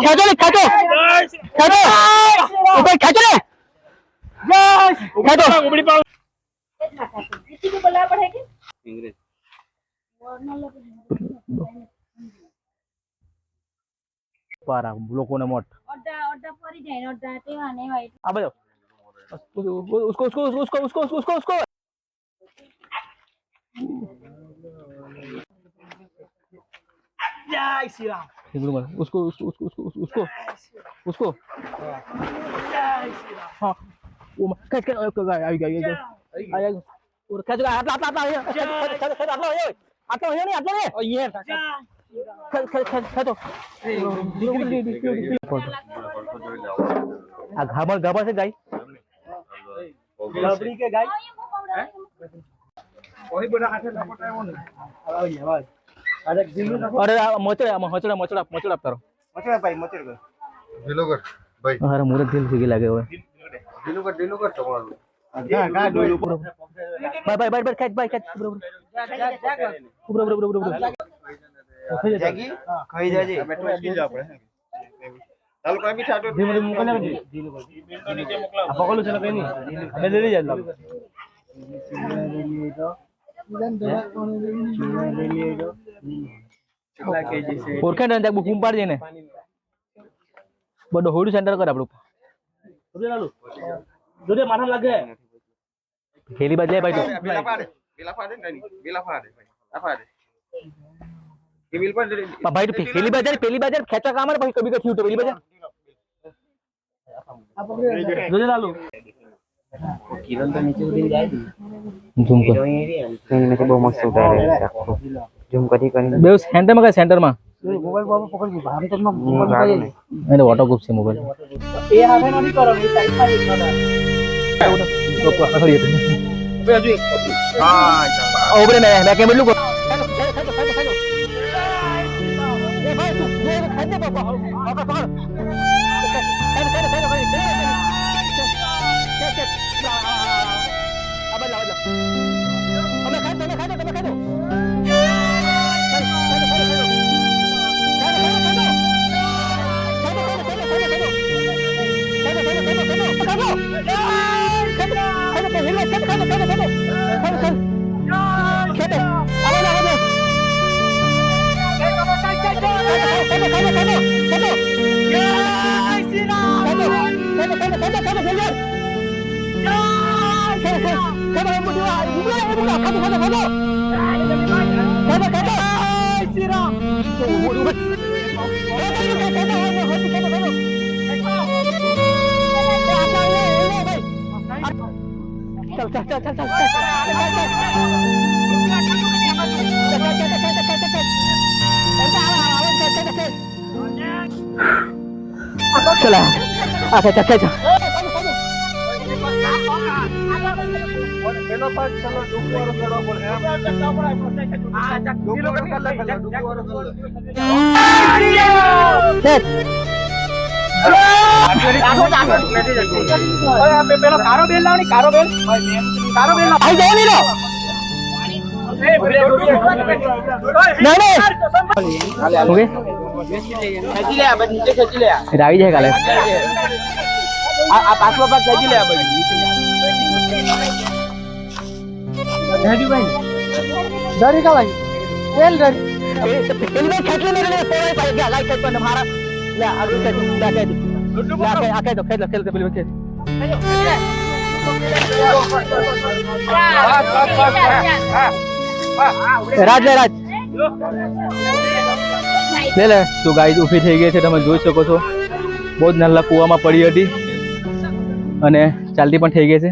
ખેંચો ને ખેંચો ખેંચો ઉપર ખેંચો ને ખેંચો ઉબડી પાવ किसी को बुला पड़ेगी इंग्लिश पारा लोगों ने मोट ओडा ओडा परी जाए ओडा तेवा नहीं भाई अब जाओ उसको उसको उसको उसको उसको उसको उसको जय श्री राम उसको उसको उसको उसको उसको उसको हां वो कैच कर आई गई आया और कैच कर आटला आटला आटला आटला ये आटला ये नहीं आटला ये और ये खेतो आ घाबर घाबर से गाय लबड़ी के गाय वही बड़ा हाथे लपटाय वो नहीं आवाज अरे दिल्ली अरे मोचड़ा मोचड़ा मोचड़ा मोचड़ा करो मोचड़ा भाई मोचड़ा दिलोकर भाई अरे मोरे दिल से लागे हुए दिलोकर તમારું गा डोल ऊपर भाई भाई भाई कैच भाई कैच ऊपर ऊपर ऊपर ऊपर जागी खाई जाजी मेट्रो स्किल जा પડે ચાલો કોઈ બી છાટો ધીમે મોકલે નીચે મોકલા પકડો છે કઈ નહીં અમે લઈ જાય લાવ ઓરખે ને ત્યાં બુકુમ પાડી દે ને બડો હોડી સેન્ટર કર આપણું જોડે લાલુ જોડે માથા લાગે ખેલી બાજ લે ભાઈ તો બેલા પાડે કઈ બેલા પાડે ભાઈ આ પાડે કે બિલ પર ભાઈ તો પેલી બાજાર ખેંચા કામ રે ભાઈ કભી કઠી ઉઠે પેલી બાજાર જોડે લાલુ किरण तो नीचे उड़ी जाए झूम कर मैंने तो बहुत मस्त उतार है झूम करी बे सेंटर में का सेंटर में मोबाइल बाबा पकड़ के बाहर तक में मोबाइल नहीं वाटर ग्रुप से मोबाइल ए आगे नहीं करो ये साइड में एक तो पकड़ लिए बे अजू हां ओबरे मैं कैमरा लू ए भाई तू ये खाने बाबा पकड़ चला आके चल चल પેલો પાસ ચલો ડુકવારો ચડવા પડે આ ચડવા પડે આ ડુકવારો કર લે ડુકવારો ચલ ઓય આપે પેલો કારો બેલ લાવની કારો બેલ આઈ જાય ની લો नहीं ओके खेची ले अब नीचे खेची ले रावी जाए काले आ पास बाबा खेची ले अब राजू भाई डरी का भाई तेल डरी इनमें खेच ले मेरे लिए थोड़ा भाई क्या लाइक कर पर हमारा ले अभी खेच ला के आके तो खेल खेल के बिल्कुल खेल राज ले राज ले तो गाइस ઊભી થઈ ગઈ છે તમે જોઈ શકો છો બહુ જ નાના કૂવામાં પડી હતી અને ચાલતી પણ થઈ ગઈ છે